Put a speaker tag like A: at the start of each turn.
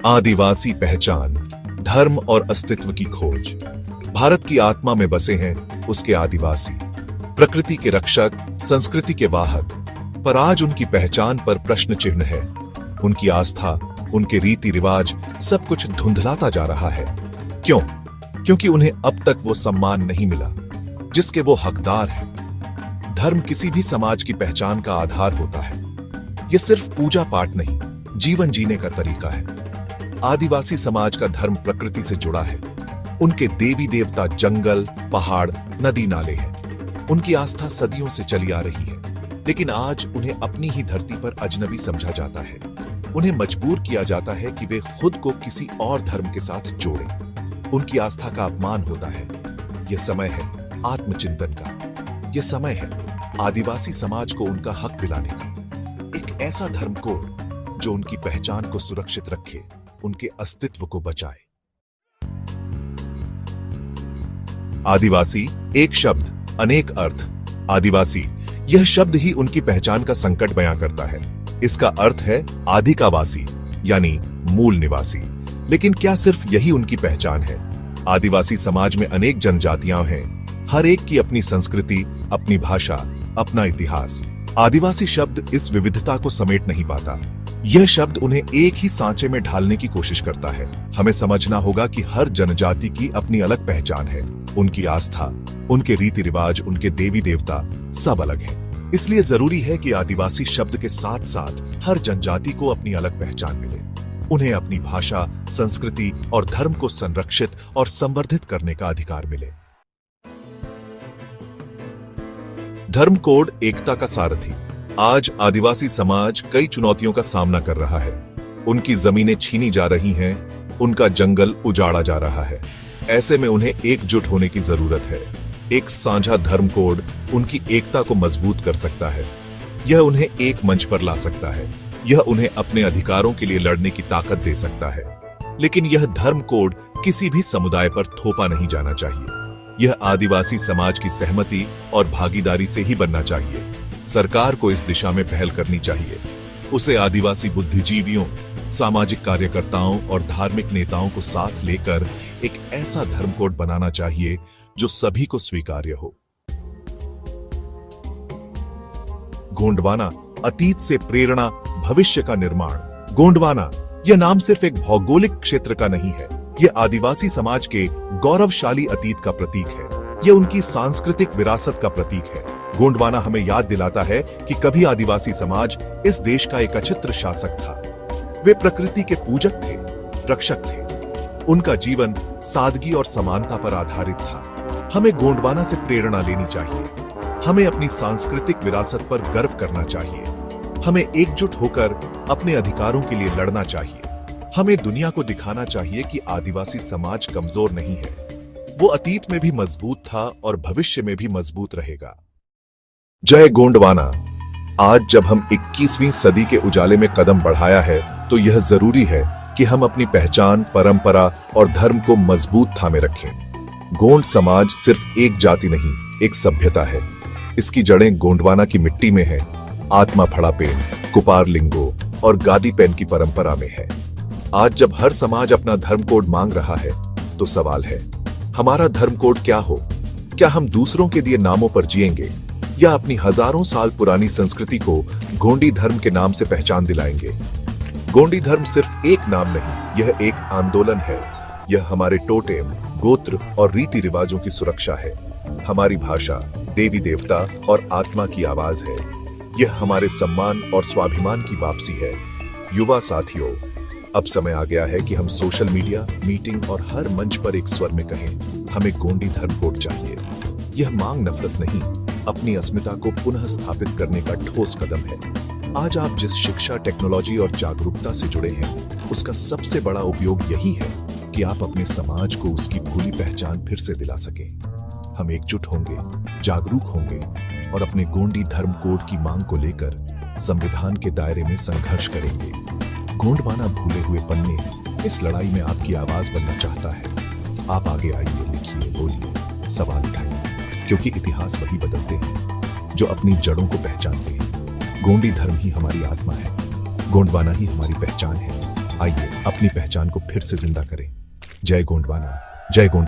A: आदिवासी पहचान, धर्म और अस्तित्व की खोज। भारत की आत्मा में बसे हैं उसके आदिवासी, प्रकृति के रक्षक, संस्कृति के वाहक। पर आज उनकी पहचान पर प्रश्न चिन्ह है। उनकी आस्था, उनके रीति रिवाज, सब कुछ धुंधलाता जा रहा है। क्यों? क्योंकि उन्हें अब तक वो सम्मान नहीं मिला जिसके वो हकदार हैं। धर्म किसी भी समाज की पहचान का आधार होता है। ये सिर्फ पूजा पाठ नहीं, जीवन जीने का तरीका है। आदिवासी समाज का धर्म प्रकृति से जुड़ा है। उनके देवी देवता जंगल, पहाड़, नदी नाले हैं। उनकी आस्था सदियों से चली आ रही है, लेकिन आज उन्हें अपनी ही धरती पर अजनबी समझा जाता है। उन्हें मजबूर किया जाता है कि वे खुद को किसी और धर्म के साथ जोड़ें। उनकी आस्था का अपमान होता है। यह समय है आत्मचिंतन का। यह समय है आदिवासी समाज को उनका हक दिलाने का। एक ऐसा धर्म कोड जो उनकी पहचान को सुरक्षित रखे, उनके अस्तित्व को बचाए। आदिवासी एक शब्द, अनेक अर्थ। आदिवासी, यह शब्द ही उनकी पहचान का संकट बयां करता है। इसका अर्थ है आदि का वासी, यानी मूल निवासी। लेकिन क्या सिर्फ यही उनकी पहचान है? आदिवासी समाज में अनेक जनजातियां हैं, हर एक की अपनी संस्कृति, अपनी भाषा, अपना इतिहास। आदिवासी शब्द इस विविधता को समेट नहीं पाता। यह शब्द उन्हें एक ही सांचे में ढालने की कोशिश करता है। हमें समझना होगा कि हर जनजाति की अपनी अलग पहचान है। उनकी आस्था, उनके रीति रिवाज, उनके देवी देवता सब अलग हैं। इसलिए जरूरी है कि आदिवासी शब्द के साथ साथ हर जनजाति को अपनी अलग पहचान मिले। उन्हें अपनी भाषा, संस्कृति और धर्म को संरक्षित और संवर्धित करने का अधिकार मिले। धर्म कोड एकता का सारथी। आज आदिवासी समाज कई चुनौतियों का सामना कर रहा है। उनकी जमीनें छीनी जा रही हैं, उनका जंगल उजाड़ा जा रहा है। ऐसे में उन्हें एकजुट होने की जरूरत है। एक साझा धर्म कोड उनकी एकता को मजबूत कर सकता है। यह उन्हें एक मंच पर ला सकता है। यह उन्हें अपने अधिकारों के लिए लड़ने की ताकत दे सकता है। लेकिन यह धर्म कोड किसी भी समुदाय पर थोपा नहीं जाना चाहिए। यह आदिवासी समाज की सहमति और भागीदारी से ही बनना चाहिए। सरकार को इस दिशा में पहल करनी चाहिए। उसे आदिवासी बुद्धिजीवियों, सामाजिक कार्यकर्ताओं और धार्मिक नेताओं को साथ लेकर एक ऐसा धर्म कोड बनाना चाहिए जो सभी को स्वीकार्य हो। गोंडवाना, अतीत से प्रेरणा, भविष्य का निर्माण। गोंडवाना यह नाम सिर्फ एक भौगोलिक क्षेत्र का नहीं है। यह आदिवासी समाज के गौरवशाली अतीत का प्रतीक है। यह उनकी सांस्कृतिक विरासत का प्रतीक है। गोंडवाना हमें याद दिलाता है कि कभी आदिवासी समाज इस देश का एक अचित्र शासक था। वे प्रकृति के पूजक थे, रक्षक थे। उनका जीवन सादगी और समानता पर आधारित था। हमें गोंडवाना से प्रेरणा लेनी चाहिए। हमें अपनी सांस्कृतिक विरासत पर गर्व करना चाहिए। हमें एकजुट होकर अपने अधिकारों के लिए लड़ना चाहिए। हमें दुनिया को दिखाना चाहिए कि आदिवासी समाज कमजोर नहीं है। वो अतीत में भी मजबूत था और भविष्य में भी मजबूत रहेगा। जय गोंडवाना। आज जब हम 21वीं सदी के उजाले में कदम बढ़ाया है, तो यह जरूरी है कि हम अपनी पहचान, परंपरा और धर्म को मजबूत थामे रखें। गोंड समाज सिर्फ एक जाति नहीं, एक सभ्यता है। इसकी जड़ें गोंडवाना की मिट्टी में है, आत्मा फड़ापेन, कुपार लिंगो और गादी पेन की परंपरा में है। आज जब हर समाज अपना धर्म कोड मांग रहा है, तो सवाल है, हमारा धर्म कोड क्या हो? क्या हम दूसरों के दिए नामों पर जिएंगे या अपनी हजारों साल पुरानी संस्कृति को गोंडी धर्म के नाम से पहचान दिलाएंगे? गोंडी धर्म सिर्फ एक नाम नहीं, यह एक आंदोलन है। यह हमारे टोटेम, गोत्र और रीति रिवाजों की सुरक्षा है। हमारी भाषा, देवी देवता और आत्मा की आवाज है। यह हमारे सम्मान और स्वाभिमान की वापसी है। युवा साथियों, अब समय आ गया है कि हम सोशल मीडिया, मीटिंग और हर मंच पर एक स्वर में कहें, हमें गोंडी धर्म कोड चाहिए। यह मांग नफरत नहीं, अपनी अस्मिता को पुनः स्थापित करने का ठोस कदम है। आज आप जिस शिक्षा, टेक्नोलॉजी और जागरूकता से जुड़े हैं, उसका सबसे बड़ा उपयोग यही है कि आप अपने समाज को उसकी भूली पहचान फिर से दिला सकें। हम एकजुट होंगे, जागरूक होंगे और अपने गोंडी धर्म कोड की मांग को लेकर संविधान के दायरे में संघर्ष करेंगे। गोंडवाना भूले हुए पन्ने इस लड़ाई में आपकी आवाज बनना चाहता है। आप आगे आइए, लिखिए, बोलिए, सवाल उठाइए, क्योंकि इतिहास वही बदलते हैं जो अपनी जड़ों को पहचानते हैं। गोंडी धर्म ही हमारी आत्मा है, गोंडवाना ही हमारी पहचान है। आइए अपनी पहचान को फिर से जिंदा करें। जय गोंडवाना, जय गोंड।